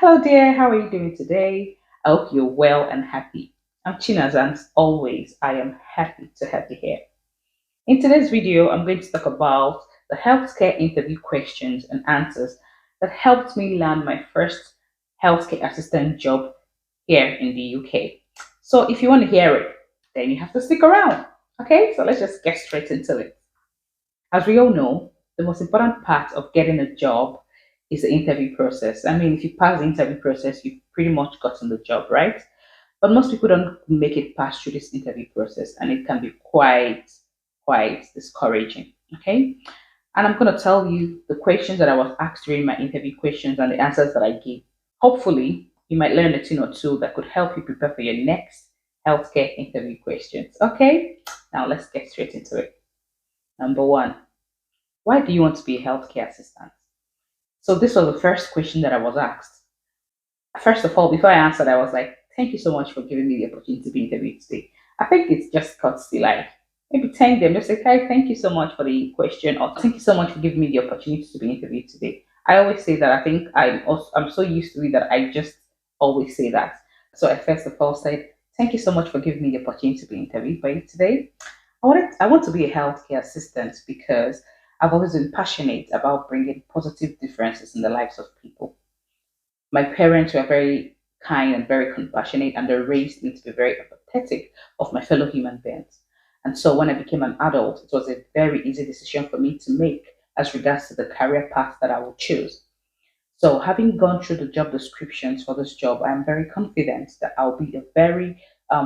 Hello, dear. How are you doing today? I hope you're well and happy. I'm Chinas, and as always, I am happy to have you here. In today's video, I'm going to talk about the healthcare interview questions and answers that helped me land my first healthcare assistant job here in the UK. So, if you want to hear it, then you have to stick around. Okay, so let's just get straight into it. As we all know, the most important part of getting a job is the interview process. I mean, if you pass the interview process, you've pretty much gotten the job, right? But most people don't make it past through this interview process, and it can be quite discouraging. Okay, and I'm going to tell you the questions that I was asked during my interview questions and the answers that I gave. Hopefully, you might learn a thing or two that could help you prepare for your next healthcare interview questions. Okay, now let's get straight into it. Number one, why do you want to be a healthcare assistant? So this was the first question that I was asked. First of all, before I answered, I was like, thank you so much for giving me the opportunity to be interviewed today. I think it's just courtesy, like maybe thank them. Just say, hey, thank you so much for the question, or thank you so much for giving me the opportunity to be interviewed today. I always say that. I think I'm so used to it that I just always say that. So I first of all said, thank you so much for giving me the opportunity to be interviewed by you today. I want to be a healthcare assistant because I've always been passionate about bringing positive differences in the lives of people. My parents were very kind and very compassionate, and they raised me to be very empathetic of my fellow human beings. And so when I became an adult, it was a very easy decision for me to make as regards to the career path that I would choose. So, having gone through the job descriptions for this job, I'm very confident that I'll be a very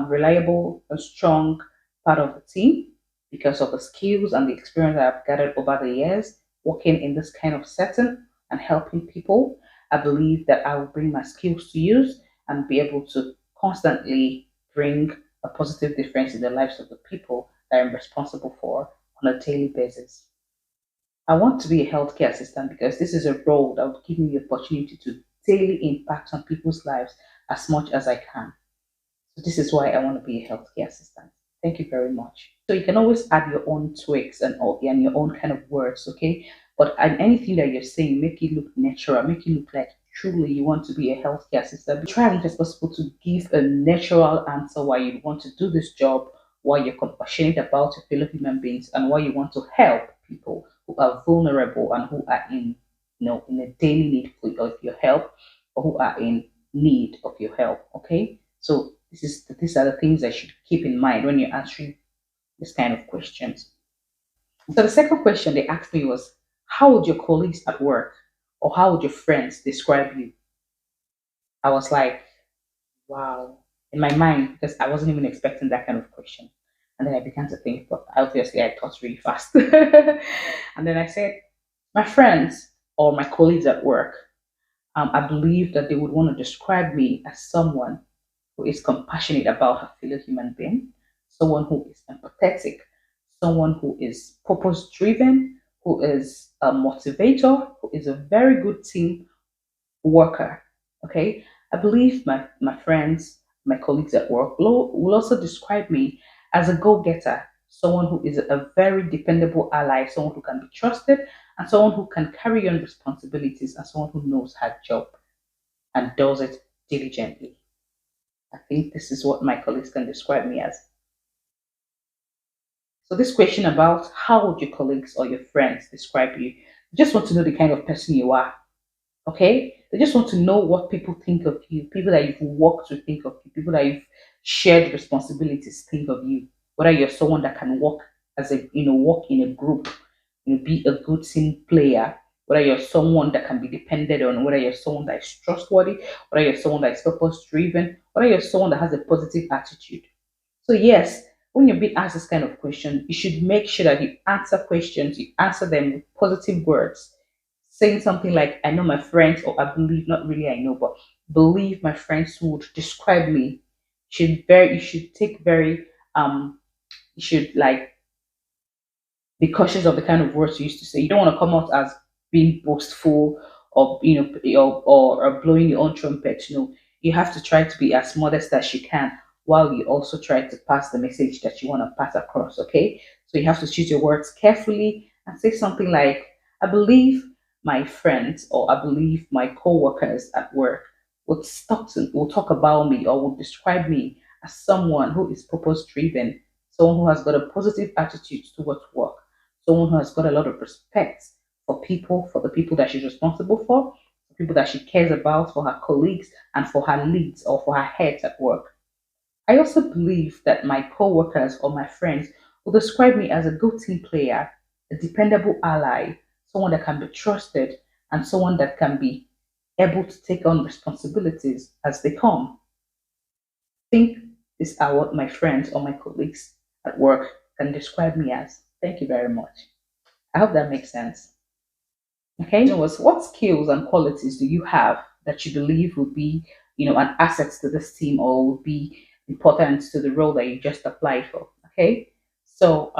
reliable and strong part of the team because of the skills and the experience that I've gathered over the years working in this kind of setting and helping people. I believe that I will bring my skills to use and be able to constantly bring a positive difference in the lives of the people that I'm responsible for on a daily basis. I want to be a healthcare assistant because this is a role that will give me the opportunity to daily impact on people's lives as much as I can. So this is why I want to be a healthcare assistant. Thank you very much. So you can always add your own tweaks and all and your own kind of words, okay? But anything that you're saying, make it look natural, make it look like truly you want to be a healthcare assistant. Try as much as possible to give a natural answer why you want to do this job, why you're compassionate about your fellow human beings, and why you want to help people who are vulnerable and who are in a daily need of your help, or who are in need of your help. Okay, so these are the things I should keep in mind when you're answering this kind of questions. So the second question they asked me was, how would your colleagues at work or how would your friends describe you? I was like, wow, in my mind, because I wasn't even expecting that kind of question. And then I began to think, but obviously I thought really fast. And then I said, my friends or my colleagues at work, I believe that they would want to describe me as someone who is compassionate about her fellow human being, someone who is empathetic, someone who is purpose driven, who is a motivator, who is a very good team worker. Okay, I believe my friends, my colleagues at work will also describe me as a go getter, someone who is a very dependable ally, someone who can be trusted, and someone who can carry on responsibilities, and someone who knows her job and does it diligently. I think this is what my colleagues can describe me as. So this question about how would your colleagues or your friends describe you, just want to know the kind of person you are. Okay? They just want to know what people think of you, people that you've worked with think of you, people that you've shared responsibilities think of you. Whether you're someone that can work as a work in a group, be a good team player, whether you're someone that can be depended on, whether you're someone that is trustworthy, whether you're someone that is purpose driven, whether you're someone that has a positive attitude. So yes, when you're being asked this kind of question, you should make sure that you answer questions, you answer them with positive words, saying something like, I know my friends, or I believe, not really I know, but believe my friends would describe me. You should take very you should like be cautious of the kind of words you used to say. You don't want to come out as being boastful or or blowing your own trumpet. You have to try to be as modest as you can while you also try to pass the message that you want to pass across. Okay, so you have to choose your words carefully and say something like, "I believe my friends or I believe my co-workers at work will talk about me or will describe me as someone who is purpose driven, someone who has got a positive attitude towards work, someone who has got a lot of respect for people, for the people that she's responsible for people that she cares about, for her colleagues, and for her leads or for her heads at work. I also believe that my co-workers or my friends will describe me as a good team player, a dependable ally, someone that can be trusted, and someone that can be able to take on responsibilities as they come. I think these are what my friends or my colleagues at work can describe me as. Thank you very much. I hope that makes sense. Okay, so was what skills and qualities do you have that you believe would be, an asset to this team or would be important to the role that you just applied for? Okay, so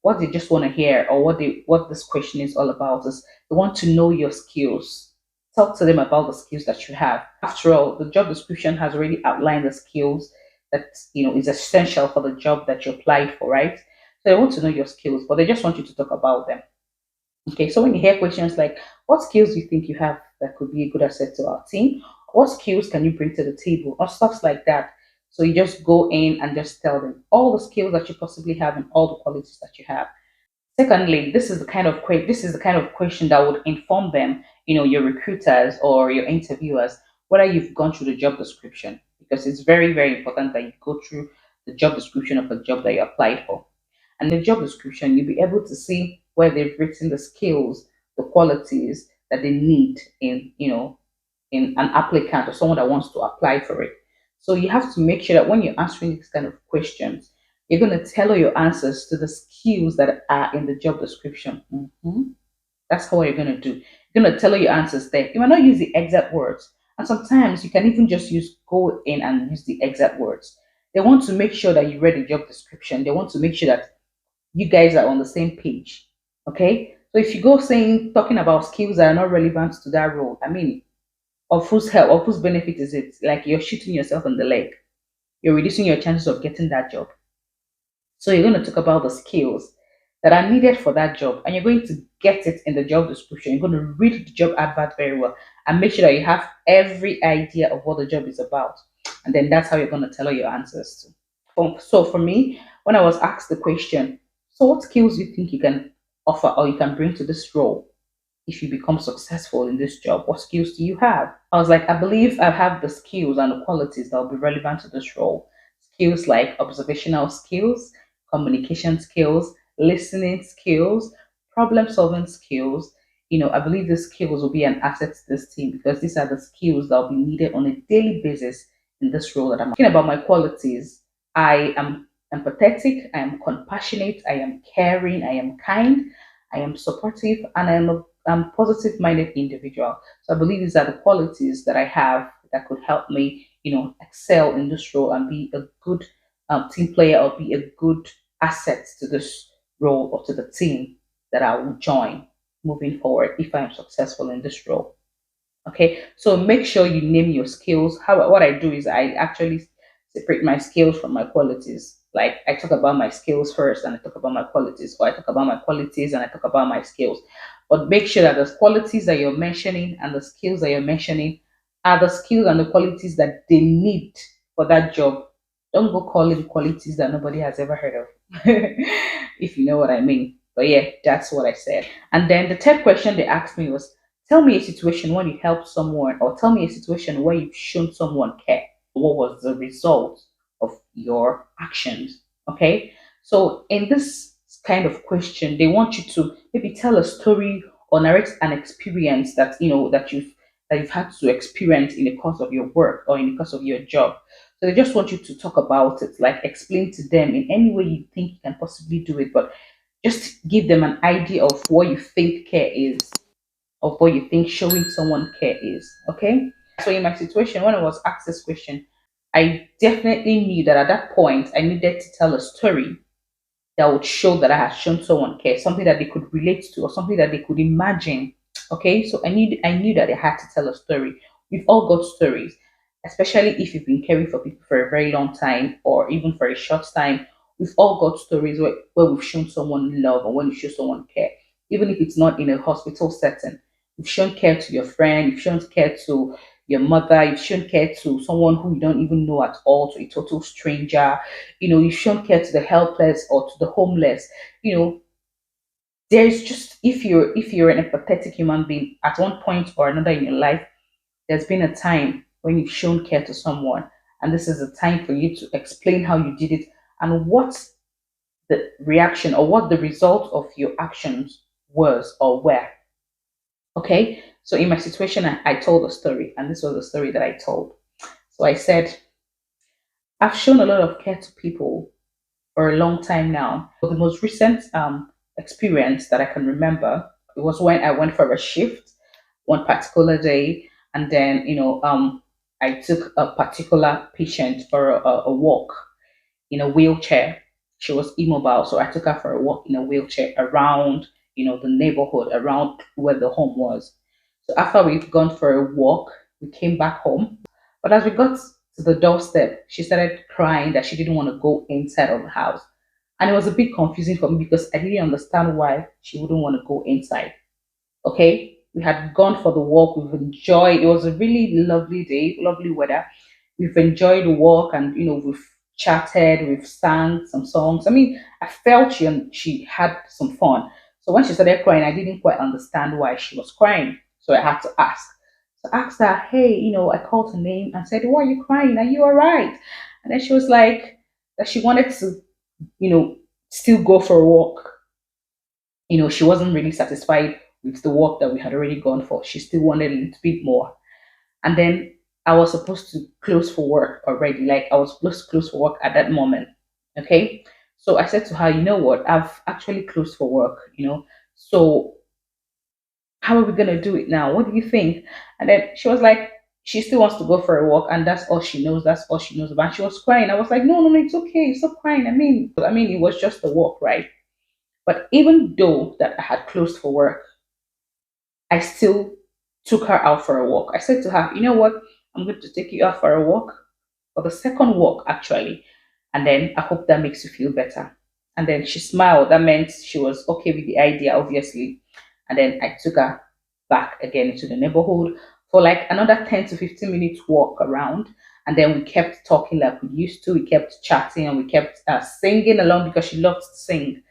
what they just want to hear or what this question is all about is they want to know your skills. Talk to them about the skills that you have. After all, the job description has already outlined the skills that is essential for the job that you applied for, right? So they want to know your skills, but they just want you to talk about them. Okay, so when you hear questions like, what skills do you think you have that could be a good asset to our team? What skills can you bring to the table? Or stuff like that. So you just go in and just tell them all the skills that you possibly have and all the qualities that you have. Secondly, this is the kind of question that would inform them, your recruiters or your interviewers, whether you've gone through the job description, because it's very, very important that you go through the job description of the job that you applied for. And the job description, you'll be able to see where they've written the skills, the qualities that they need in an applicant or someone that wants to apply for it. So you have to make sure that when you're answering these kind of questions, you're going to tailor your answers to the skills that are in the job description. That's how you're going to do. You're going to tailor your answers there. You might not use the exact words. And sometimes you can even just go in and use the exact words. They want to make sure that you read the job description. They want to make sure that you guys are on the same page. Okay. So if you go talking about skills that are not relevant to that role, I mean, of whose help, of whose benefit is it? Like you're shooting yourself in the leg. You're reducing your chances of getting that job. So you're going to talk about the skills that are needed for that job, and you're going to get it in the job description. You're going to read the job advert very well and make sure that you have every idea of what the job is about. And then that's how you're going to tell her your answers to. So for me, when I was asked the question, so what skills do you think you can offer or you can bring to this role? If you become successful in this job, what skills do you have? I was like, I believe I have the skills and the qualities that will be relevant to this role. Skills like observational skills, communication skills, listening skills, problem solving skills. I believe these skills will be an asset to this team because these are the skills that will be needed on a daily basis in this role that I'm talking about. My qualities: I am empathetic, I am compassionate, I am caring, I am kind, I am supportive, and I am a positive minded individual. So I believe these are the qualities that I have that could help me, excel in this role and be a good team player or be a good asset to this role or to the team that I will join moving forward if I am successful in this role. Okay, so make sure you name your skills. What I do is I actually separate my skills from my qualities. Like I talk about my skills first and I talk about my qualities, or I talk about my qualities and I talk about my skills. But make sure that the qualities that you're mentioning and the skills that you're mentioning are the skills and the qualities that they need for that job. Don't go calling qualities that nobody has ever heard of, if you know what I mean. But yeah, that's what I said. And then the third question they asked me was, tell me a situation when you helped someone, or tell me a situation where you've shown someone care. What was the result of your actions? Okay. So in this kind of question, they want you to maybe tell a story or narrate an experience that you've had to experience in the course of your work or in the course of your job. So they just want you to talk about it, like explain to them in any way you think you can possibly do it, but just give them an idea of what you think care is, of what you think showing someone care is. Okay. So in my situation, when I was asked this question, I definitely knew that at that point I needed to tell a story that would show that I had shown someone care, something that they could relate to or something that they could imagine. Okay, so I knew that I had to tell a story. We've all got stories, especially if you've been caring for people for a very long time or even for a short time. We've all got stories where we've shown someone love or when you show someone care, even if it's not in a hospital setting. You've shown care to your friend, you've shown care to your mother, you've shown care to someone who you don't even know at all, to a total stranger. You've shown care to the helpless or to the homeless. You know, there's just, if you're an empathetic human being at one point or another in your life, there's been a time when you've shown care to someone, and this is a time for you to explain how you did it and what the reaction or what the result of your actions was or were. Okay, so in my situation, I told a story, and this was the story that I told. So I said, I've shown a lot of care to people for a long time now. The most recent experience that I can remember, it was when I went for a shift one particular day, and then I took a particular patient for a walk in a wheelchair. She was immobile, so I took her for a walk in a wheelchair around, the neighborhood around where the home was. So after we've gone for a walk, we came back home. But as we got to the doorstep, she started crying that she didn't want to go inside of the house. And it was a bit confusing for me because I didn't understand why she wouldn't want to go inside. Okay, we had gone for the walk. We've enjoyed. It was a really lovely day, lovely weather. We've enjoyed the walk, and we've chatted, we've sang some songs. I mean, I felt she had some fun. So when she started crying, I didn't quite understand why she was crying. So I had to ask. So I asked her, hey, I called her name and said, why are you crying? Are you all right? And then she was like that she wanted to, you know, still go for a walk. She wasn't really satisfied with the work that we had already gone for. She still wanted a little bit more. And then I was supposed to close for work already. Like I was supposed to close for work at that moment. Okay. So I said to her, you know what? I've actually closed for work. So how are we gonna do it now? What do you think? And then she was like, she still wants to go for a walk, and that's all she knows. That's all she knows about. She was crying. I was like, no, no, no, it's okay. Stop crying. I mean, it was just a walk, right? But even though that I had closed for work, I still took her out for a walk. I said to her, you know what? I'm going to take you out for a walk, for the second walk, actually. And then I hope that makes you feel better. And then she smiled. That meant she was okay with the idea, obviously. And then I took her back again into the neighborhood for like another 10 to 15 minutes walk around. And then we kept talking like we used to. We kept chatting and we kept singing along because she loved to sing.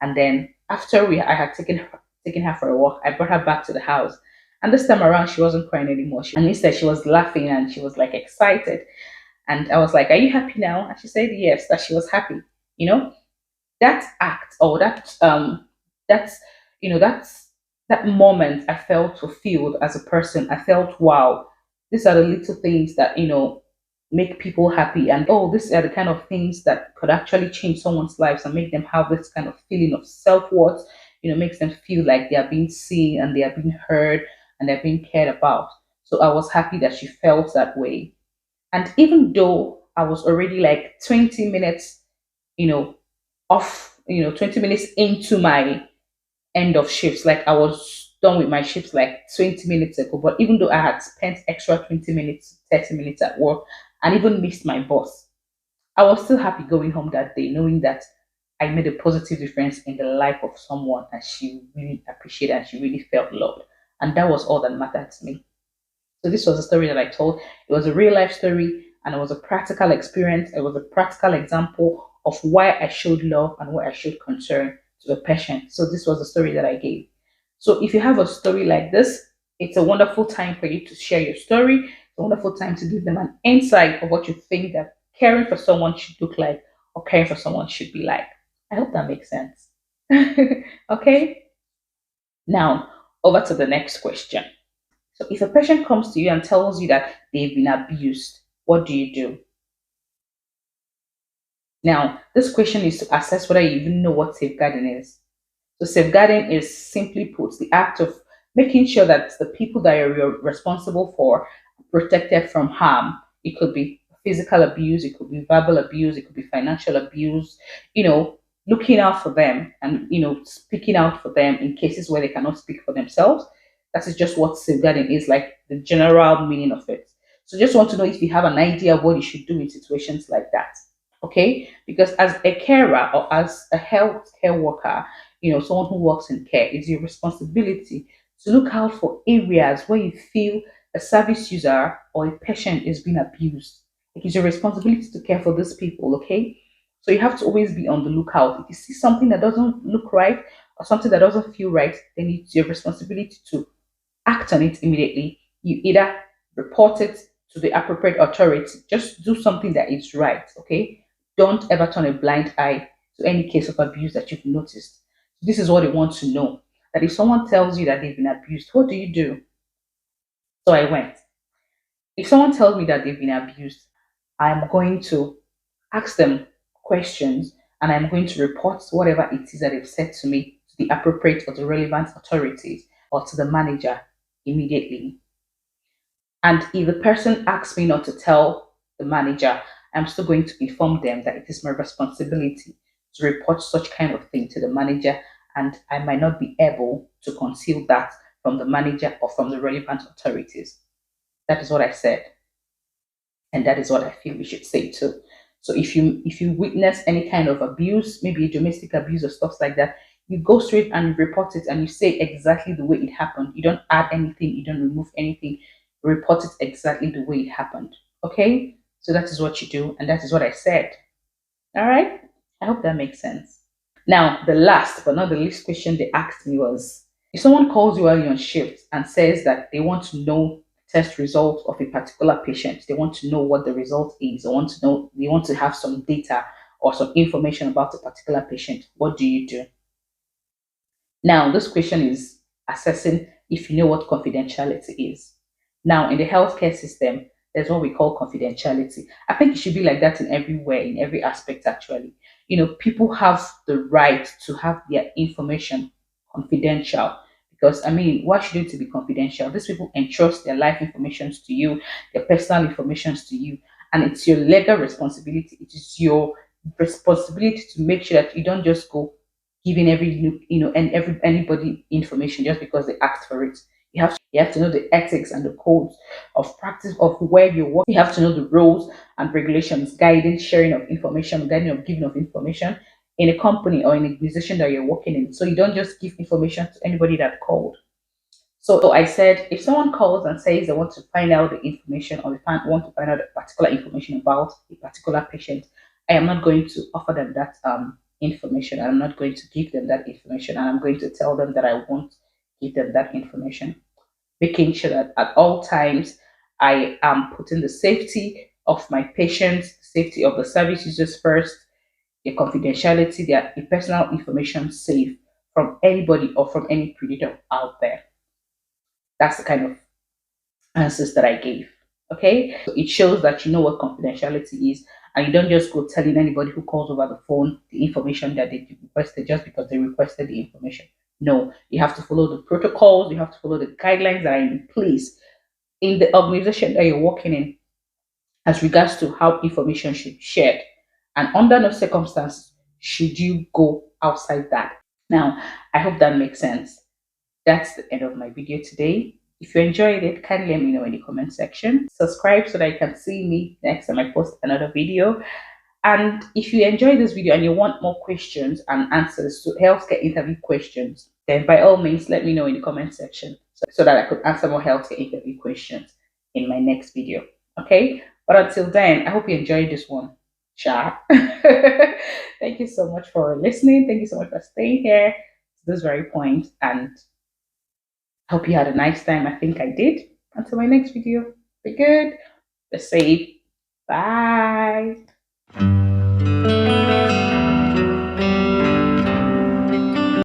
And then after I had taken her for a walk, I brought her back to the house. And this time around, she wasn't crying anymore. And instead, she was laughing and she was like excited. And I was like, "Are you happy now?" And she said, "Yes," that she was happy. You know, that act or that's that's that moment I felt fulfilled as a person. I felt, wow, these are the little things that make people happy, and oh, these are the kind of things that could actually change someone's lives and make them have this kind of feeling of self-worth. Makes them feel like they are being seen and they are being heard and they're being cared about. So I was happy that she felt that way. And even though I was already like 20 minutes, you know, off, 20 minutes into my end of shifts, like I was done with my shifts like 20 minutes ago. But even though I had spent extra 20 minutes, 30 minutes at work and even missed my boss, I was still happy going home that day, knowing that I made a positive difference in the life of someone and she really appreciated and she really felt loved. And that was all that mattered to me. So this was a story that I told. It was a real life story and it was a practical experience. It was a practical example of why I showed love and why I showed concern to a patient. So this was the story that I gave. So if you have a story like this, it's a wonderful time for you to share your story. It's a wonderful time to give them an insight of what you think that caring for someone should look like or caring for someone should be like. I hope that makes sense. Okay. Now, over to the next question. So if a patient comes to you and tells you that they've been abused, what do you do? Now, this question is to assess whether you even know what safeguarding is. So safeguarding is simply put the act of making sure that the people that you're responsible for are protected from harm. It could be physical abuse, it could be verbal abuse, it could be financial abuse, looking out for them and speaking out for them in cases where they cannot speak for themselves. That is just what safeguarding is, like the general meaning of it. So just want to know if you have an idea of what you should do in situations like that. Okay, because as a carer or as a health care worker, someone who works in care, it's your responsibility to look out for areas where you feel a service user or a patient is being abused, it is your responsibility to care for these people, okay? So you have to always be on the lookout. If you see something that doesn't look right or something that doesn't feel right, then it's your responsibility to act on it immediately. You either report it to the appropriate authority, just do something that is right, okay? Don't ever turn a blind eye to any case of abuse that you've noticed. This is what they want to know, that if someone tells you that they've been abused, what do you do? So I went. If someone tells me that they've been abused, I'm going to ask them questions and I'm going to report whatever it is that they've said to me to the appropriate or the relevant authorities or to the manager immediately. And if the person asks me not to tell the manager, I'm still going to inform them that it is my responsibility to report such kind of thing to the manager, and I might not be able to conceal that from the manager or from the relevant authorities. That is what I said, and that is what I feel we should say too. So if you witness any kind of abuse, maybe a domestic abuse or stuff like that, you go straight and you report it and you say exactly the way it happened. You don't add anything, you don't remove anything. You report it exactly the way it happened. Okay? So that is what you do, and that is what I said. All right? I hope that makes sense. Now, the last but not the least question they asked me was, if someone calls you while you're on shift and says that they want to know test result of a particular patient, they want to know what the result is, or want to know, they want to have some data or some information about a particular patient, what do you do? Now, this question is assessing if you know what confidentiality is. Now, in the healthcare system, there's what we call confidentiality. I think it should be like that in everywhere, in every aspect, actually. People have the right to have their information confidential. Because, I mean, why shouldn't it be confidential? These people entrust their life information to you, their personal information to you, and it's your legal responsibility. It is your responsibility to make sure that you don't just go giving anybody information just because they asked for it. You have to know the ethics and the codes of practice of where you work. You have to know the rules and regulations guiding sharing of information, guiding of giving of information in a company or in an organization that you're working in. So you don't just give information to anybody that called. So I said, if someone calls and says they want to find out the information or want to find out a particular information about a particular patient, I am not going to offer them that information. I'm not going to give them that information, and I'm going to tell them that I won't give them that information, making sure that at all times I am putting the safety of my patients, safety of the service users first, their confidentiality, their personal information safe from anybody or from any predator out there. That's the kind of answers that I gave. Okay, so it shows that you know what confidentiality is, and you don't just go telling anybody who calls over the phone the information that they requested just because they requested the information. No, you have to follow the protocols, you have to follow the guidelines that are in place in the organization that you're working in as regards to how information should be shared. And under no circumstance should you go outside that. Now, I hope that makes sense. That's the end of my video today. If you enjoyed it, kindly let me know in the comment section. Subscribe so that you can see me next time I post another video. And if you enjoyed this video and you want more questions and answers to healthcare interview questions, then by all means, let me know in the comment section so that I could answer more healthcare interview questions in my next video. Okay? But until then, I hope you enjoyed this one. Sha. Thank you so much for listening. Thank you so much for staying here to this very point. And hope you had a nice time. I think I did. Until my next video, be good, be safe. Bye.